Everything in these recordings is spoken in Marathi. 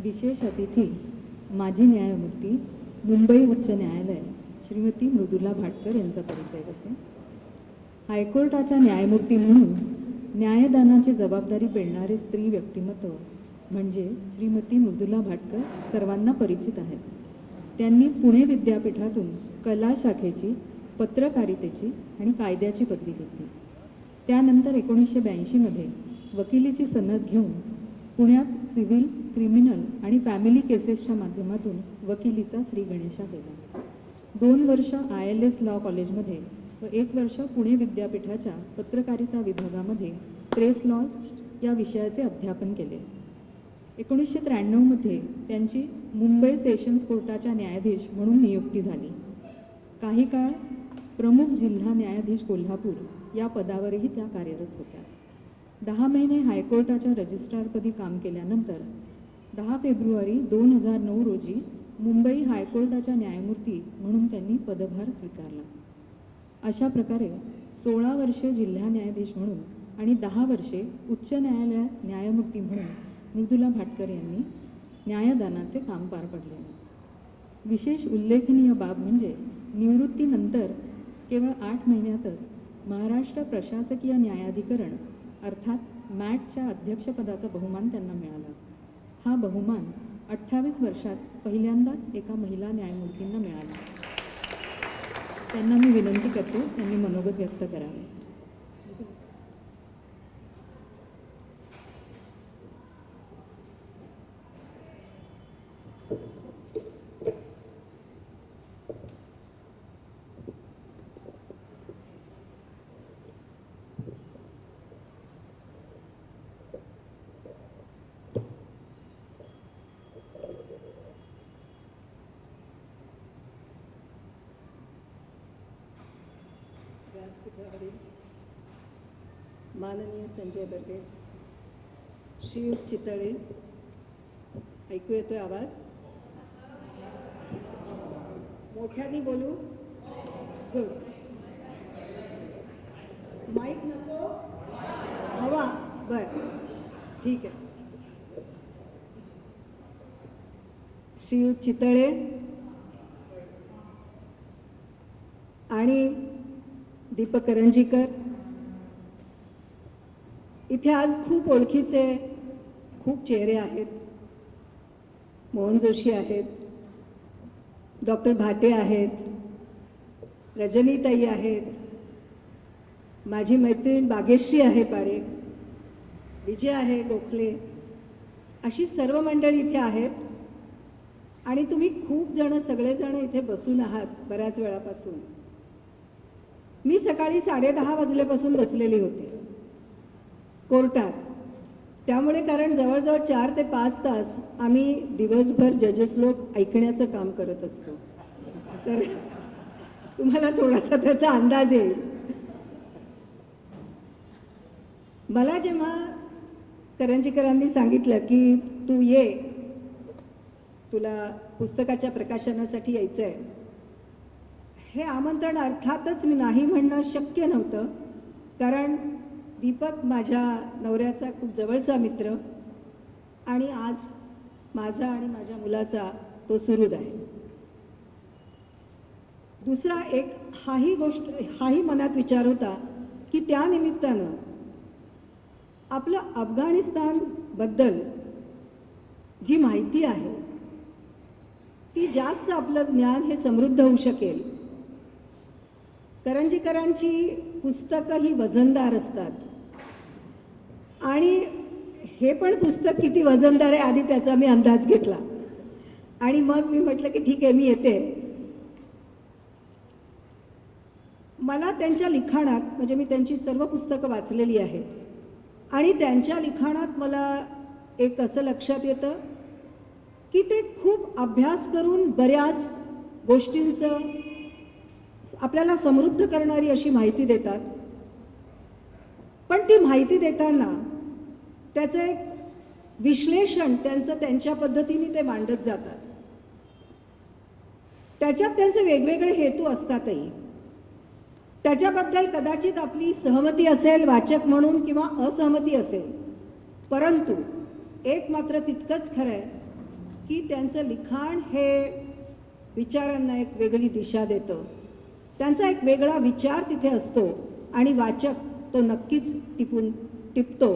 विशेष अतिथी माजी न्यायमूर्ती मुंबई उच्च न्यायालय श्रीमती मृदुला भाटकर यांचा परिचय करते. हायकोर्टाच्या न्यायमूर्ती म्हणून न्यायदानाची जबाबदारी पेलणारे स्त्री व्यक्तिमत्व म्हणजे श्रीमती मृदुला भाटकर सर्वांना परिचित आहेत. त्यांनी पुणे विद्यापीठातून कला शाखेची, पत्रकारितेची आणि कायद्याची पदवी घेतली. त्यानंतर 1982मध्ये वकिलीची सनद घेऊन पुण्यात सिव्हिल, क्रिमिनल आणि फॅमिली केसेसच्या माध्यमातून वकिलीचा श्रीगणेशा केला. 2 वर्ष ILS लॉ कॉलेजमध्ये व 1 वर्ष पुणे विद्यापीठाच्या पत्रकारिता विभागामध्ये प्रेस लॉज या विषयाचे अध्यापन केले. 1993मध्ये त्यांची मुंबई सेशन्स कोर्टाच्या न्यायाधीश म्हणून नियुक्ती झाली. काही काळ प्रमुख जिल्हा न्यायाधीश कोल्हापूर या पदावरही त्या कार्यरत होत्या. 10 महिने हायकोर्टाच्या रजिस्ट्रारपदी काम केल्यानंतर 10 फेब्रुवारी 2009 रोजी मुंबई हायकोर्टाच्या न्यायमूर्ती म्हणून त्यांनी पदभार स्वीकारला. अशा प्रकारे 16 वर्षे जिल्हा न्यायाधीश म्हणून आणि 10 वर्षे उच्च न्यायालयात न्यायमूर्ती म्हणून मृदुला भाटकर यांनी न्यायदानाचे काम पार पडले. विशेष उल्लेखनीय बाब म्हणजे निवृत्तीनंतर केवळ 8 महिन्यातच महाराष्ट्र प्रशासकीय न्यायाधिकरण अर्थात मॅटच्या अध्यक्षपदाचा बहुमान त्यांना मिळाला. हा बहुमान 28 वर्षात पहिल्यांदाच एका महिला न्यायमूर्तींना मिळाला. त्यांना मी विनंती करते त्यांनी मनोगत व्यक्त करावे. माननीय संजय बर्गे, श्रीयुत चितळे, ऐकू येतोय आवाज? मोठ्याने बोलू? गुड. माईक नको? हवा? बर, ठीक आहे. श्रीयुत चितळे आणि दीपक करंजीकर, इथे आज खूप ओळखीचे खूप चेहरे आहेत. मोहन जोशी आहेत, डॉक्टर भाटे आहेत, रजनीताई आहेत, माझी मैत्रीण बागेश्री आहे पारे, विजय आहे गोखले, अशी सर्व मंडळी इथे आहेत. आणि तुम्ही खूप जण सगळेजण इथे बसून आहात बऱ्याच वेळापासून. मी सकाळी 10:30 वाजल्यापासून बसलेली होते कोर्टात. त्यामुळे कारण जवळजवळ 4 ते 5 तास आम्ही दिवसभर जजेस लोक ऐकण्याचं काम करत असतो. तर तुम्हाला थोडासा त्याचा अंदाज येईल. मला जेव्हा करंजीकरांनी सांगितलं की तू ये, तुला पुस्तकाच्या प्रकाशनासाठी यायचं आहे, हे आमंत्रण अर्थातच मी नाही म्हणणं शक्य नव्हतं. कारण दीपक माझ्या नवऱ्याचा खूप जवळचा मित्र आणि आज माझा आणि माझ्या मुलाचा तो सुहृद आहे. दुसरा एक हाही मनात विचार होता की त्या निमित्तानं आपलं अफगाणिस्तानबद्दल जी माहिती आहे ती जास्त, आपलं ज्ञान हे समृद्ध होऊ शकेल. करंजीकरांची पुस्तकं ही वजनदार असतात आणि हे पण पुस्तक किती वजनदार आहे आधी त्याचा मी अंदाज घेतला आणि मग मी म्हटलं की ठीक आहे मी येते. मला त्यांच्या लिखाणात, म्हणजे मी त्यांची सर्व पुस्तकं वाचलेली आहेत आणि त्यांच्या लिखाणात मला एक असं लक्षात येतं की ते खूप अभ्यास करून बऱ्याच गोष्टींचं आपल्याला समृद्ध करणारी अशी माहिती देतात. पण ती माहिती देताना त्याचं एक विश्लेषण त्यांच्या पद्धतीने ते मांडत जातात. त्याच्यात त्यांचे वेगवेगळे हेतू असतातही. त्याच्याबद्दल कदाचित आपली सहमती असेल वाचक म्हणून किंवा असहमती असेल, परंतु एक मात्र तितकंच खरं आहे की त्यांचं लिखाण हे विचारांना एक वेगळी दिशा देतं. त्यांचा एक वेगळा विचार तिथे असतो आणि वाचक तो नक्कीच टिपतो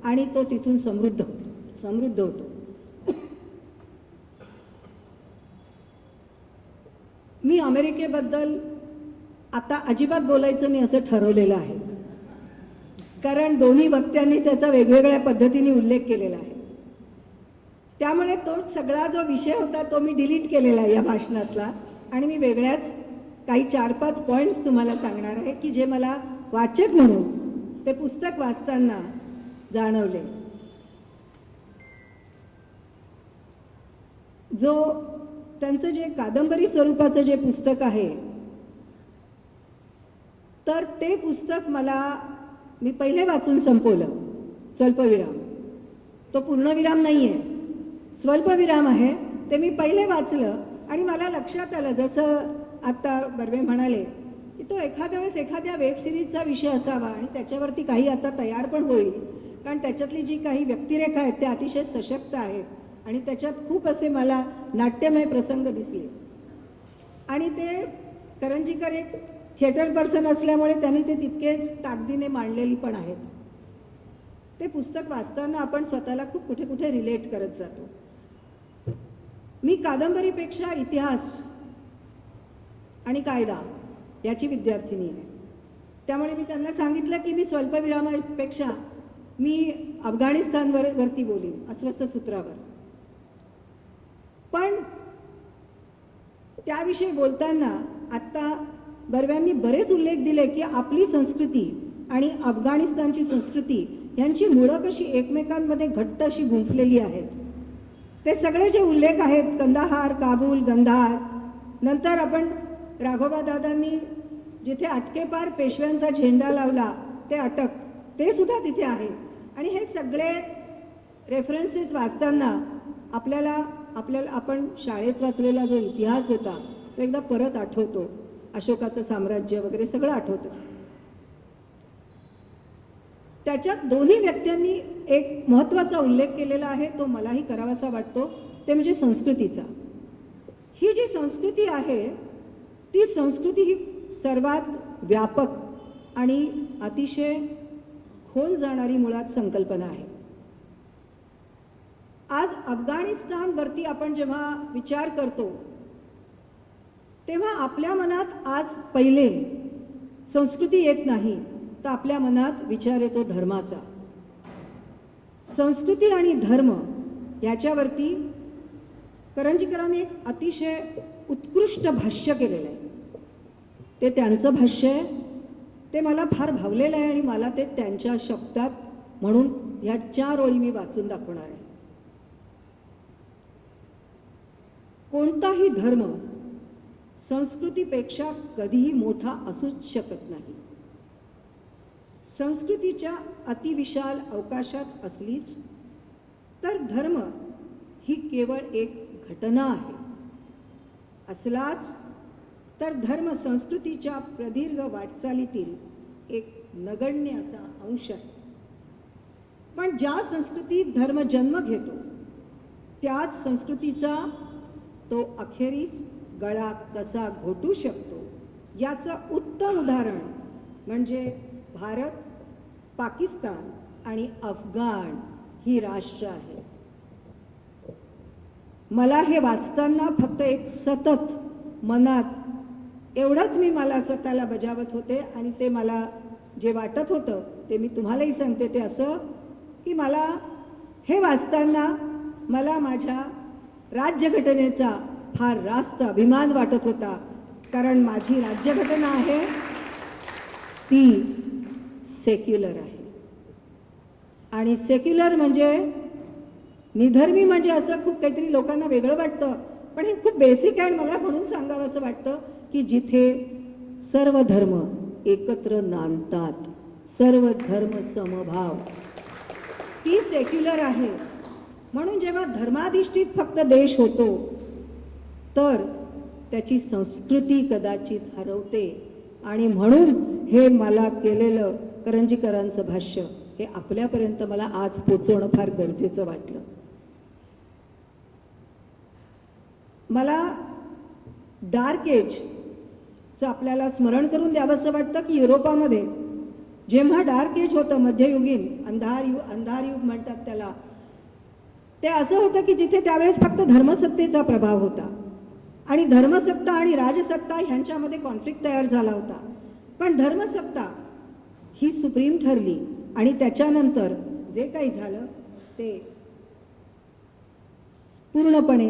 आणि तो तिथून समृद्ध होतो. मी अमेरिकेबद्दल आता अजिबात बोलायचं नाही असं ठरवलेलं आहे, कारण दोन्ही वक्त्यांनी त्याचा वेगवेगळ्या पद्धतीने उल्लेख केलेला आहे. त्यामुळे तो सगळा जो विषय होता तो मी डिलीट केलेला आहे या भाषणातला, आणि मी वेगळ्याच काही 4-5 पॉईंट्स तुम्हाला सांगणार आहे की जे मला वाचक म्हणून ते पुस्तक वाचताना जाणवले. त्यांचं जे कादंबरी स्वरूपाचं जे पुस्तक आहे, तर ते पुस्तक मी पहिले वाचून संपवलं. स्वल्पविराम, तो पूर्णविराम नाही आहे, स्वल्पविराम आहे. ते मी पहिले वाचलं आणि मला लक्षात आलं, जसं आता बर्वे म्हणाले की तो एखाद्या वेळेस एखाद्या वेब सिरीजचा विषय असावा आणि त्याच्यावरती काही आता तयार पण होईल, कारण त्याच्यातली जी काही व्यक्तिरेखा आहेत त्या अतिशय सशक्त आहेत आणि त्याच्यात खूप असे मला नाट्यमय प्रसंग दिसले. आणि ते करंजीकर एक थिएटर पर्सन असल्यामुळे त्यांनी ते तितकेच ताकदीने मांडलेली पण आहेत. ते पुस्तक वाचताना आपण स्वतःला खूप कुठे कुठे रिलेट करत जातो. मी कादंबरीपेक्षा इतिहास आणि कायदा याची विद्यार्थिनी आहे. त्यामुळे मी त्यांना सांगितलं की मी स्वल्पविरामापेक्षा मी अफगाणिस्तानवरती बोलीन, अस्वस्थ सूत्रावर. पण त्याविषयी बोलताना आत्ता बर्व्यांनी बरेच उल्लेख दिले की आपली संस्कृती आणि अफगाणिस्तानची संस्कृती यांची मुळं कशी एकमेकांमध्ये घट्ट अशी गुंफलेली आहेत. ते सगळे जे उल्लेख आहेत, कंदाहार, काबूल, गंधार, नंतर आपण राघोबा दादांनी जिथे अटकेपार पेशव्यांचा झेंडा लावला ते अटक, ते सुद्धा तिथे आहे. आणि हे सगळे रेफरन्सेस वाचताना आपल्याला आपण शाळेत वाचलेला जो इतिहास होता तो एकदा परत आठवतो. अशोकाचं साम्राज्य वगैरे सगळं आठवतं. त्याच्यात दोन्ही व्यक्तींनी एक महत्त्वाचा उल्लेख केलेला आहे, तो मलाही करावासा वाटतो, ते म्हणजे संस्कृतीचा. ही जी संस्कृती आहे ती संस्कृती ही सर्वात व्यापक आणि अतिशय खोल जाणारी मुळात संकल्पना आहे. आज अफगाणिस्तानवरती आपण जेव्हा विचार करतो तेव्हा आपल्या मनात आज पहिले संस्कृती येत नाही, तर आपल्या मनात विचार येतो धर्माचा. संस्कृती आणि धर्म याच्यावरती करंजीकरांनी एक अतिशय उत्कृष्ट भाष्य केलेलं आहे. ते त्यांचं भाष्य आहे, ते मला फार भावलेलं आहे आणि मला ते त्यांच्या शब्दात म्हणून ह्या 4 ओळी मी वाचून दाखवणार आहे. कोणताही धर्म संस्कृतीपेक्षा कधीही मोठा असूच शकत नाही. संस्कृतीच्या अतिविशाल अवकाशात असलीच तर धर्म ही केवळ एक घटना आहे. असलाच तर धर्म संस्कृतीच्या प्रदीर्घ वाटचालीतील एक नगण्य असा अंश आहे. पण ज्या संस्कृतीत धर्म जन्म घेतो त्याच संस्कृतीचा तो अखेरीस गळा कसा घोटू शकतो याचं उत्तम उदाहरण म्हणजे भारत, पाकिस्तान आणि अफगाण ही राष्ट्र आहे. मला हे वाचताना फक्त एक सतत मनात एवढंच मला स्वतःला बजावत होते आणि ते मला जे वाटत होतं ते मी तुम्हालाही सांगते. ते असं की मला हे वाचताना मला माझ्या राज्यघटनेचा फार रास्त अभिमान वाटत होता, कारण माझी राज्यघटना आहे ती सेक्युलर आहे. आणि सेक्युलर म्हणजे निधर्मी म्हणजे असं खूप काहीतरी लोकांना वेगळं वाटतं, पण हे खूप बेसिक आहे. मला म्हणून सांगावं असं वाटतं की जिथे सर्व धर्म एकत्र नांदतात, सर्व धर्म समभाव, ती सेक्युलर आहे. म्हणून जेव्हा धर्माधिष्ठित फक्त देश होतो तर त्याची संस्कृती कदाचित हरवते. आणि म्हणून हे मला केलेलं करंजीकरांचं भाष्य हे आपल्यापर्यंत मला आज पोचवणं फार गरजेचं वाटलं. मला डार्क एजचं आपल्याला स्मरण करून द्यावंसं वाटतं की युरोपामध्ये जेव्हा डार्क एज होतं, मध्ययुगीन अंधार युग म्हणतात त्याला, ते असं होतं की जिथे त्यावेळेस फक्त धर्मसत्तेचा प्रभाव होता आणि धर्मसत्ता आणि राजसत्ता ह्यांच्यामध्ये कॉन्फ्लिक्ट तयार झाला होता. पण धर्मसत्ता ही सुप्रीम ठरली आणि त्याच्यानंतर जे काही झालं ते पूर्णपणे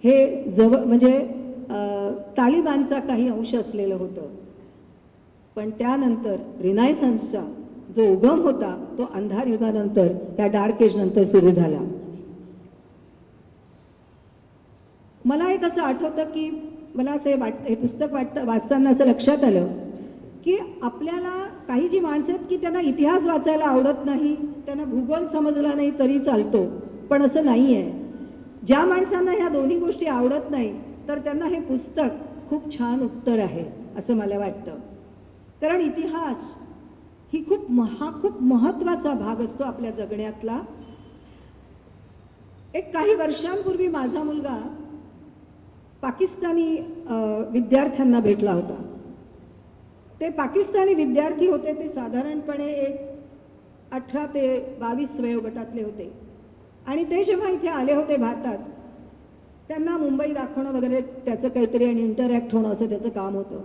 हे म्हणजे तालिबानचा काही अंश असलेलं होतं. पण त्यानंतर रिनायसन्सचा जो उगम होता तो अंधार युगानंतर, त्या डार्क एज नंतर सुरू झाला. मला एक असं आठवतं की मला असं हे पुस्तक वाचताना असं लक्षात आलं की आपल्याला काही जी माणसं आहेत की त्यांना इतिहास वाचायला आवडत नाही, त्यांना भूगोल समजला नाही तरी चालतो, पण असं नाही आहे. ज्या माणसांना ह्या दोन्ही गोष्टी आवडत नाही तर त्यांना हे पुस्तक खूप छान उत्तर आहे असं मला वाटतं. कारण इतिहास ही खूप महत्त्वाचा भाग असतो आपल्या जगण्यातला. एक काही वर्षांपूर्वी माझा मुलगा पाकिस्तानी विद्यार्थ्यांना भेटला होता. ते पाकिस्तानी विद्यार्थी होते, ते साधारणपणे एक 18 ते 22 वयोगटातले होते आणि ते जेव्हा इथे आले होते भारतात, त्यांना मुंबई दाखवणं वगैरे त्याचं काहीतरी आणि इंटरॅक्ट होणं असं त्याचं काम होतं.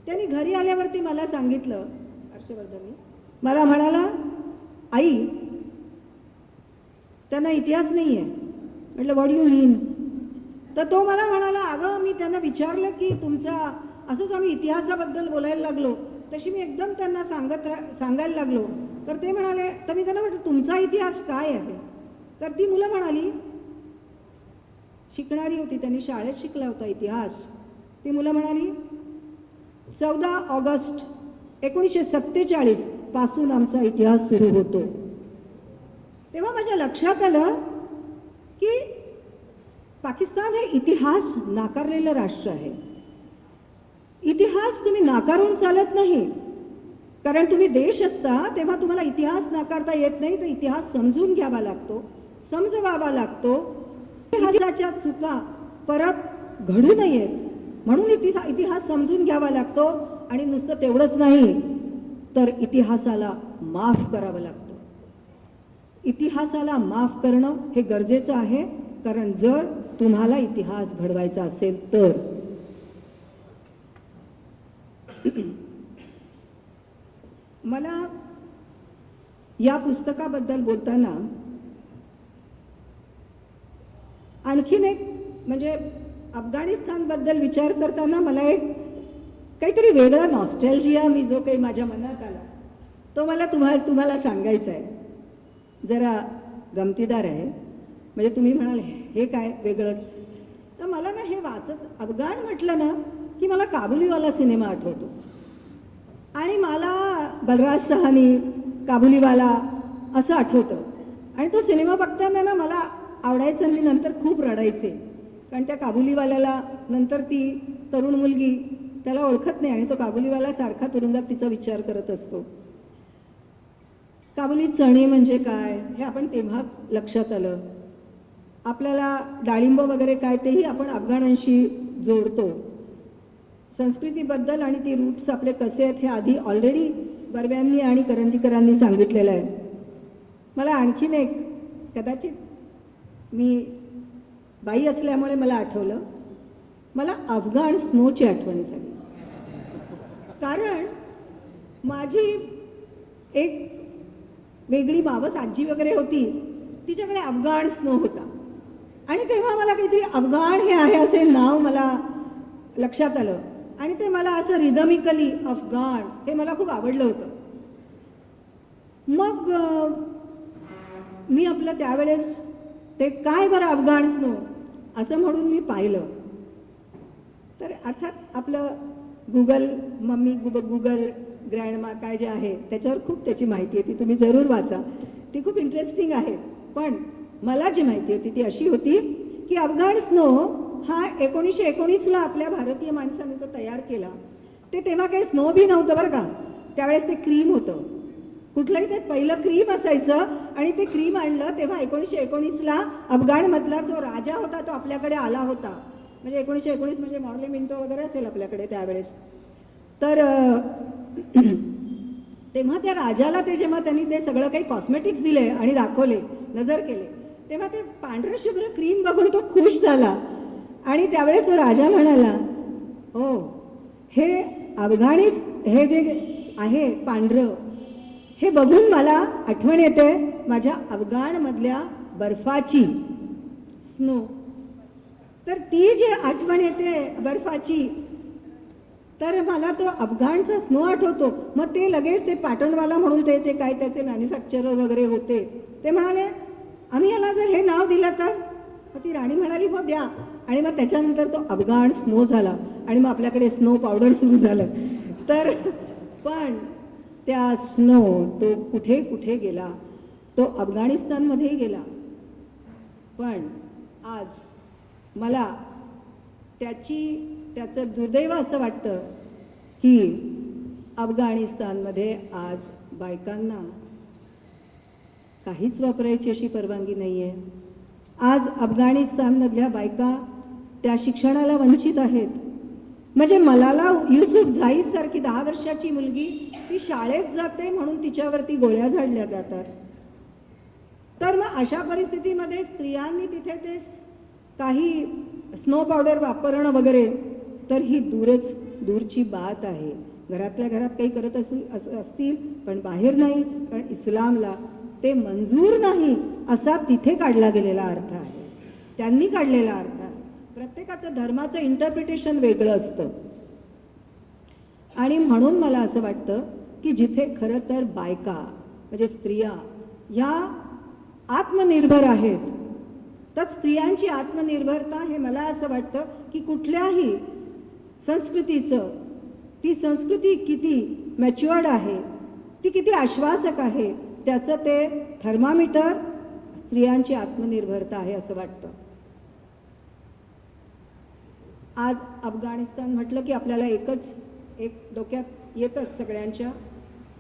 त्यांनी घरी आल्यावरती मला सांगितलं, हर्षवर्धननी मला म्हणाला, आई त्यांना इतिहास नाही आहे. म्हटलं व्हॉट यू मीन? तर तो मला म्हणाला, अगं मी त्यांना विचारलं की तुमचा, असंच आम्ही इतिहासाबद्दल बोलायला लागलो, तशी मी एकदम त्यांना सांगायला लागलो. तर ते म्हणाले, तर मी त्यांना म्हटलं तुमचा इतिहास काय आहे? तर ती मुलं म्हणाली, शिकणारी होती, त्यांनी शाळेत शिकला होता इतिहास. ती मुलं म्हणाली 14 ऑगस्ट 1947 पासून आमचा इतिहास सुरू होतो. तेव्हा माझ्या लक्षात आलं की पाकिस्तान हे इतिहास नाकारलेलं राष्ट्र आहे. इतिहास तुम्ही नाकारून चालत नाही, कारण तुम्ही देश असता तेव्हा तुम्हाला इतिहास नाकारता येत नाही, तर इतिहास समजून घ्यावा लागतो, समजवावा लागतो. इतिहासाच्या चुका परत घडू नयेत म्हणून इतिहास समजून घ्यावा लागतो. आणि नुसतं तेवढंच नाही तर इतिहासाला माफ करावं लागतं. इतिहासाला माफ करणं हे गरजेचं आहे, कारण जर तुम्हाला इतिहास घडवायचा असेल तर. मला या पुस्तकाबद्दल बोलताना आणखीन एक म्हणजे अफगाणिस्तानबद्दल विचार करताना मला एक काहीतरी वेगळा नॉस्टॅल्जिया मी जो काही माझ्या मनात आला तो मला तुम्हाला सांगायचा आहे. जरा गमतीदार आहे. म्हणजे तुम्ही म्हणाल हे काय वेगळंच, तर मला ना हे वाचत अफगाण म्हटलं ना की मला काबुलीवाला सिनेमा आठवतो. आणि मला बलराज सहानी, काबुलीवाला असं आठवतं. आणि तो सिनेमा बघताना ना मला आवडायचं, मी नंतर खूप रडायचे, कारण त्या काबुलीवाल्याला नंतर ती तरुण मुलगी त्याला ओळखत नाही आणि तो काबुलीवाला सारखा तुरुंगात तिचा विचार करत असतो. काबुली चणे म्हणजे काय हे आपण तेव्हा लक्षात आलं. आपल्याला डाळिंब वगैरे काय तेही आपण अफगाणांशी जोडतो. संस्कृतीबद्दल आणि ती रूट्स आपले कसे आहेत हे आधी ऑलरेडी बर्व्यांनी आणि करंदीकरांनी सांगितलेलं आहे. मला आणखीन एक, कदाचित मी बाई असल्यामुळे मला आठवलं, मला अफगाण स्नोची आठवण झाली. कारण माझी एक वेगळी मावस आजी वगैरे होती, तिच्याकडे अफगाण स्नो होता आणि तेव्हा मला काहीतरी अफगाण हे आहे असे नाव मला लक्षात आलं आणि ते मला असं रिदमिकली अफगाण हे मला खूप आवडलं होतं. मग मी आपलं त्यावेळेस ते काय बरं अफगाण स्नो असं म्हणून मी पाहिलं. तर अर्थात आपलं गुगल मम्मी गुगल ग्रँडमा काय जे आहे त्याच्यावर खूप त्याची माहिती आहे, ती तुम्ही जरूर वाचा, ती खूप इंटरेस्टिंग आहे. पण मला जी माहिती होती ती अशी होती की अफगाण स्नो हा 1919ला आपल्या भारतीय माणसाने तो तयार केला. ते तेव्हा काही स्नो बी नव्हतं बरं का, त्यावेळेस ते क्रीम होतं. कुठलंही ते पहिलं क्रीम असायचं आणि ते क्रीम आणलं तेव्हा 1919ला अफगाणमधला जो राजा होता तो आपल्याकडे आला होता म्हणजे 1919 म्हणजे मॉर्ले मिंटो वगैरे असेल आपल्याकडे त्यावेळेस. तर तेव्हा त्या राजाला ते जेव्हा त्यांनी ते सगळं काही कॉस्मेटिक्स दिले आणि दाखवले, नजर केले, तेव्हा ते पांढरं शुभ्र क्रीम बघून तो खुश झाला. आणि त्यावेळेस तो राजा म्हणाला, हो हे हे जे आहे पांढरं, हे बघून मला आठवण येते माझ्या अफगाणमधल्या बर्फाची, स्नो. तर ती जी आठवण येते बर्फाची, तर मला तो अफगाणचा स्नो आठवतो. मग ते लगेच ते पॅटर्नवाला म्हणून ते जे काय त्याचे मॅन्युफॅक्चरर वगैरे होते ते म्हणाले, आम्ही याला जर हे नाव दिलं तर. मग ती राणी म्हणाली, हो द्या. आणि मग त्याच्यानंतर तो अफगाण स्नो झाला आणि मग आपल्याकडे स्नो पावडर सुरू झालं. तर पण त्या स्नो तो कुठे कुठे गेला, तो अफगाणिस्तानमध्येही गेला. पण आज मला त्याचं दुर्दैव असं वाटतं की अफगाणिस्तानमध्ये आज बायकांना काहीच वापरायची अशी परवानगी नाही आहे. आज अफगाणिस्तानमधल्या बायका त्या शिक्षणाला वंचित आहेत. म्हणजे मलाला युसुफझाईसारखी 10 वर्षाची मुलगी ती शाळेत जाते म्हणून तिच्यावरती गोळ्या झाडल्या जातात. तर मग अशा परिस्थितीमध्ये स्त्रियांनी तिथे ते काही स्नो पावडर वापरणं वगैरे, तर ही दूरची बात आहे. घरातल्या घरात काही करत असतील पण बाहेर नाही, कारण इस्लामला ते मंजूर नाही असा तिथे काढला गेलेला अर्थ आहे, त्यांनी काढलेला अर्थ आहे. प्रत्येकाचं धर्माचं इंटरप्रिटेशन वेगळं असतं. आणि म्हणून मला असं वाटतं की जिथे खरं तर बायका म्हणजे स्त्रिया ह्या आत्मनिर्भर आहेत, तर स्त्रियांची आत्मनिर्भरता हे मला असं वाटतं की कुठल्याही संस्कृतीचं, ती संस्कृती किती मॅच्युअर्ड आहे, ती किती आश्वासक आहे, त्याचं ते थर्मामीटर स्त्रियांची आत्मनिर्भरता आहे असं वाटतं. आज अफगाणिस्तान म्हटलं की आपल्याला एक डोक्यात येतच सगळ्यांच्या,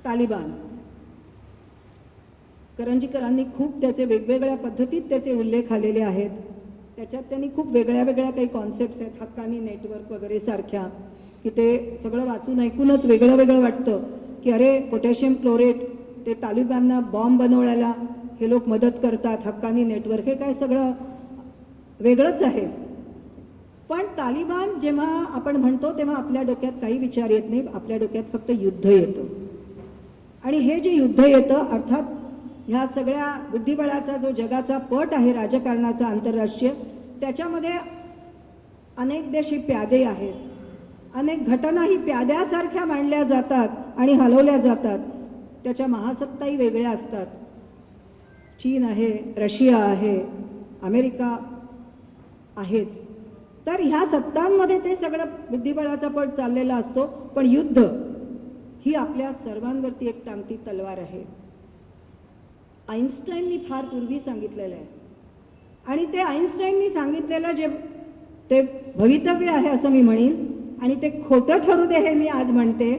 तालिबान. करंजीकरांनी खूप त्याचे वेगवेगळ्या पद्धतीत त्याचे उल्लेख आलेले आहेत. त्याच्यात त्यांनी खूप वेगळ्या काही कॉन्सेप्ट्स आहेत, हक्कानी नेटवर्क वगैरे सारख्या, की ते सगळं वाचून ऐकूनच वेगळं वाटतं की अरे पोटॅशियम क्लोरेट, ते तालिबानना बॉम्ब बनवण्याला हे लोक मदत करतात, हक्कानी नेटवर्क, हे काय सगळं वेगळंच आहे. पण तालिबान जेव्हा आपण म्हणतो तेव्हा आपल्या डोक्यात काही विचार येत नाही, आपल्या डोक्यात फक्त युद्ध येतं. आणि हे जे युद्ध येतं अर्थात ह्या सगळ्या बुद्धिबळाचा जो जगाचा पट आहे राजकारणाचा आंतरराष्ट्रीय, त्याच्यामध्ये अनेक देश ही प्यादे आहेत, अनेक घटना ही प्याद्यासारख्या मांडल्या जातात आणि हलवल्या जातात. त्याच्या महासत्ताही वेगळ्या असतात. चीन आहे, रशिया आहे, अमेरिका आहेच. तर ह्या सत्तांमध्ये ते सगळं बुद्धिबळाचा पट चाललेला असतो. पण युद्ध ही आपल्या सर्वांवरती एक टांगती तलवार आहे. आईन्स्टाईननी फार पूर्वी सांगितलेलं आहे आणि ते आईन्स्टाईननी सांगितलेलं जे ते भवितव्य आहे असं मी म्हणेन, आणि ते खोटं ठरू दे हे मी आज म्हणते,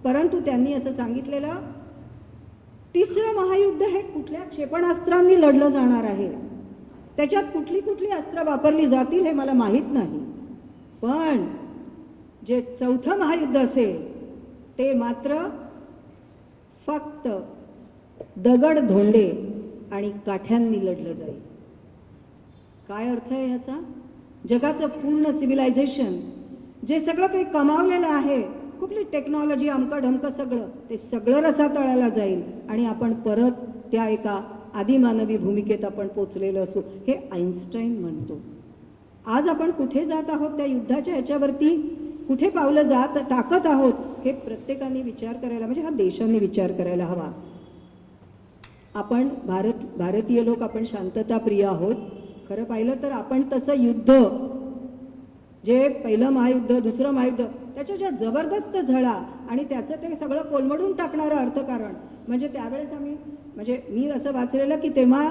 परंतु त्यांनी असं सांगितलेलं, तिसरं महायुद्ध हे कुठल्या क्षेपणास्त्रांनी लढलं जाणार आहे, त्याच्यात कुठली अस्त्र वापरली जातील हे मला माहीत नाही, पण जे चौथं महायुद्ध असेल ते मात्र फक्त दगड धोंडे आणि काठ्यांनी लढलं जाईल. काय अर्थ आहे ह्याचा? जगाचं पूर्ण सिव्हिलायझेशन जे सगळं काही कमावलेलं आहे, कुठली टेक्नॉलॉजी अमकं ढमकं सगळं, ते सगळं रसातळाला जाईल आणि आपण परत त्या एका आदिमानवी भूमिकेत आपण पोचलेलो असू, हे आईन्स्टाईन म्हणतो. आज आपण कुठे जात आहोत, त्या युद्धाच्या ह्याच्यावरती कुठे पावलं टाकत आहोत, हे प्रत्येकाने विचार करायला, म्हणजे हा देशाने विचार करायला हवा. आपण भारतीय लोक आपण शांतताप्रिय आहोत. खरं पाहिलं तर आपण तसं युद्ध, जे पहिलं महायुद्ध, दुसरं महायुद्ध, त्याच्या ज्या जबरदस्त झळा आणि त्याचं ते सगळं कोलमडून टाकणारं अर्थकारण, म्हणजे त्यावेळेस मी असं वाचलेलं की तेव्हा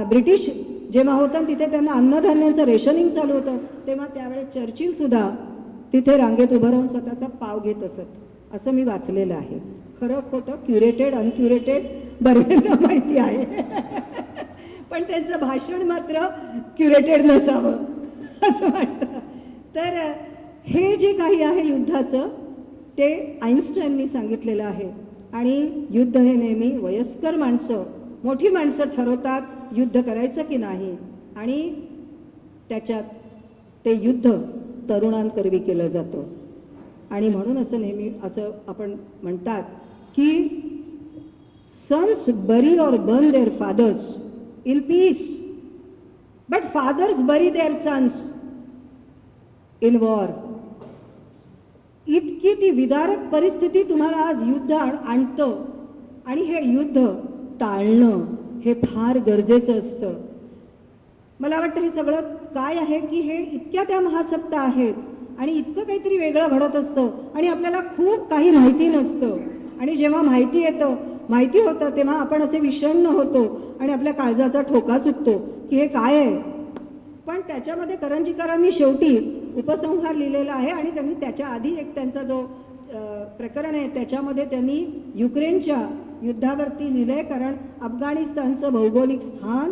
ब्रिटिश जेव्हा होतं तिथे त्यांना अन्नधान्यांचं रेशनिंग चालू होतं, तेव्हा त्यावेळेस चर्चिल सुद्धा तिथे रांगेत उभं राहून स्वतःचा पाव घेत असत, असं मी वाचलेलं आहे. खरं खोटं, क्युरेटेड अनक्युरेटेड बऱ्याचदा माहिती आहे. पण त्यांचं भाषण मात्र क्युरेटेड नसावं असं वाटतं. तर हे जे काही आहे युद्धाचं ते आईन्स्टाईननी सांगितलेलं आहे. आणि युद्ध हे नेहमी वयस्कर माणसं, मोठी माणसं ठरवतात युद्ध करायचं की नाही. आणि त्याच्यात ते युद्ध तरुणांकरवी केलं जातं. आणि म्हणून असं नेहमी असं आपण म्हणतात की सन्स बरी और burn their fathers in peace, but fathers bury their sons in war. इतकी ती विदारक परिस्थिती तुम्हाला आज युद्ध आणतं. आणि हे युद्ध टाळणं हे फार गरजेचं असतं. मला वाटतं हे सगळं काय आहे की हे इतक्या त्या महासत्ता आहेत आणि इतकं काहीतरी वेगळं घडत असतं आणि आपल्याला खूप काही माहिती नसतं. आणि जेव्हा माहिती होतं तेव्हा आपण असे विषण्ण होतो आणि आपल्या काळजाचा ठोका चुकतो की हे काय आहे. पण त्याच्यामध्ये करंजीकरांनी शेवटी उपसंहार लिहिलेला आहे. आणि त्यांनी त्याच्या आधी एक त्यांचा जो प्रकरण आहे त्याच्यामध्ये त्यांनी युक्रेनच्या युद्धावरती लिहिलंय. कारण अफगाणिस्तानचं भौगोलिक स्थान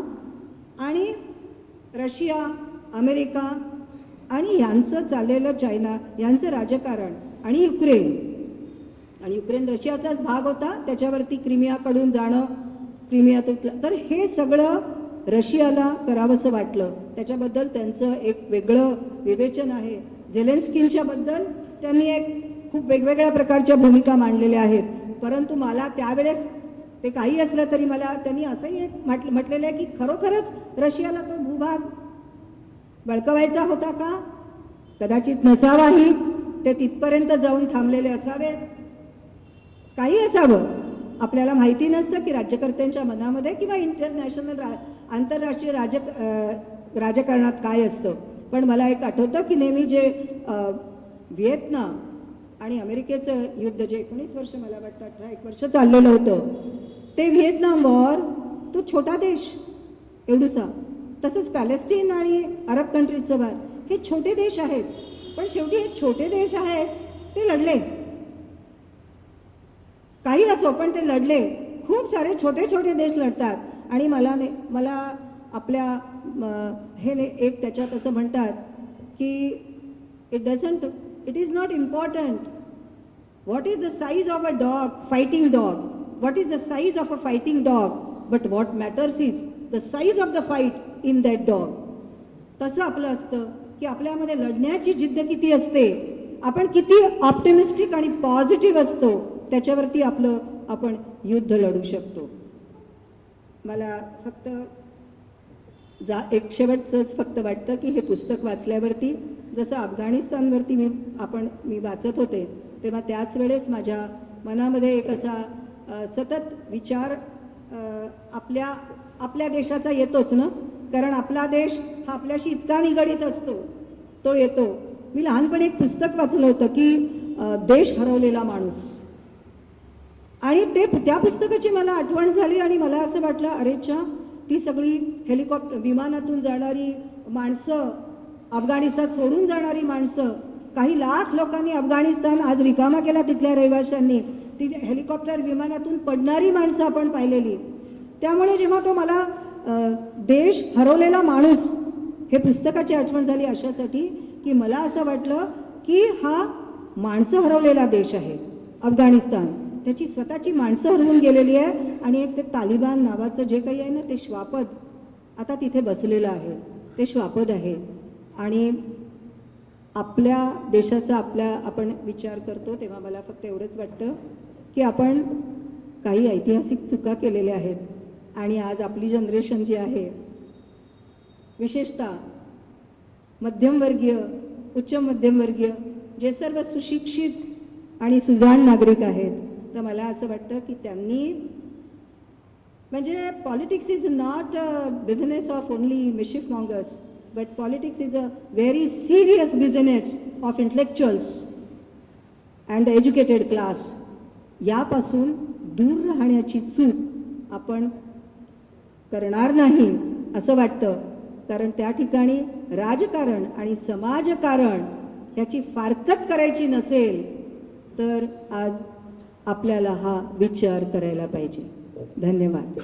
आणि रशिया, अमेरिका आणि यांचं चाललेलं चायना यांचं राजकारण आणि युक्रेन रशियाचाच भाग होता. त्याच्यावरती क्रिमियाकडून जाणं, क्रिमिया तुटलं. तर हे सगळं रशियाला करावंसं वाटलं. त्याच्याबद्दल त्यांचं एक वेगळं विवेचन आहे. झेलेन्स्कींच्या बद्दल त्यांनी एक खूप वेगवेगळ्या प्रकारच्या भूमिका मांडलेल्या आहेत. परंतु मला त्यावेळेस ते काही असलं तरी मला त्यांनी असंही एक म्हटलेलं आहे की खरोखरच रशियाला तो भूभाग बळकवायचा होता का? कदाचित नसावाही. ते तिथपर्यंत जाऊन थांबलेले असावेत. काही असावं, आपल्याला माहिती नसतं की राज्यकर्त्यांच्या मनामध्ये किंवा आंतरराष्ट्रीय राजकारणात काय असतं. पण मला एक आठवतं की नेहमी जे व्हिएतनाम आणि अमेरिकेचं युद्ध जे 19 वर्ष, मला वाटतं 18 वर्ष चाललेलं होतं, ते व्हिएतनाम वॉर तो छोटा देश एवढूसा. तसंच पॅलेस्टीन आणि अरब कंट्रीजचं वार हे छोटे देश आहेत. पण शेवटी हे छोटे देश आहेत ते लढले. काही असो पण ते लढले. खूप सारे छोटे छोटे देश लढतात. आणि मला आपल्या हे एक त्याच्यात असं म्हणतात की it is not important what is the size of a dog, fighting dog, what is the size of a fighting dog, but what matters is the size of the fight in that dog. तसं आपलं असतं की आपल्यामध्ये लढण्याची जिद्द किती असते, आपण किती ऑप्टिमिस्टिक आणि पॉझिटिव्ह असतो, त्याच्यावरती आपण युद्ध लढू शकतो. मला फक्त एक शेवटचंच फक्त वाटतं की हे पुस्तक वाचल्यावरती, जसं अफगाणिस्तानवरती मी वाचत होते तेव्हा त्याच वेळेस माझ्या मनामध्ये एक असा सतत विचार आपल्या देशाचा येतोच ना. कारण आपला देश हा आपल्याशी इतका निगडीत असतो, तो येतो. मी लहानपणी एक पुस्तक वाचलं होतं की देश हरवलेला माणूस. आणि त्या पुस्तकाची मला आठवण झाली आणि मला असं वाटलं, अरेच्छा, ती सगळी विमानातून जाणारी माणसं, अफगाणिस्तान सोडून जाणारी माणसं, काही लाख लोकांनी अफगाणिस्तान आज रिकामा केला तिथल्या रहिवाशांनी. ती हेलिकॉप्टर विमानातून पडणारी माणसं आपण पाहिलेली. त्यामुळे जेव्हा तो मला देश हरवलेला माणूस हे पुस्तकाची आठवण झाली अशासाठी की मला असं वाटलं की हा माणसं हरवलेला देश आहे अफगाणिस्तान. त्याची स्वतःची माणसं हरवून गेलेली आहे. आणि एक ते तालिबान नावाचं जे काही आहे ना, ते श्वापद आता तिथे बसलेलं आहे. ते श्वापद आहे. आणि आपल्या देशाचा आपण विचार करतो तेव्हा मला फक्त एवढंच वाटतं की आपण काही ऐतिहासिक चुका केलेल्या आहेत. आणि आज आपली जनरेशन जी आहे, विशेषतः मध्यमवर्गीय, उच्च मध्यमवर्गीय, जे सर्व सुशिक्षित आणि सुजाण नागरिक आहेत, तर मला असं वाटतं की त्यांनी, म्हणजे politics is not a business of only mischief mongers, but politics is a very serious business of intellectuals and the educated class. यापासून दूर राहण्याची चूक आपण करणार नाही असं वाटतं. कारण त्या ठिकाणी राजकारण आणि समाजकारण याची फारकत करायची नसेल तर आज आपल्याला हा विचार करायला पाहिजे. धन्यवाद.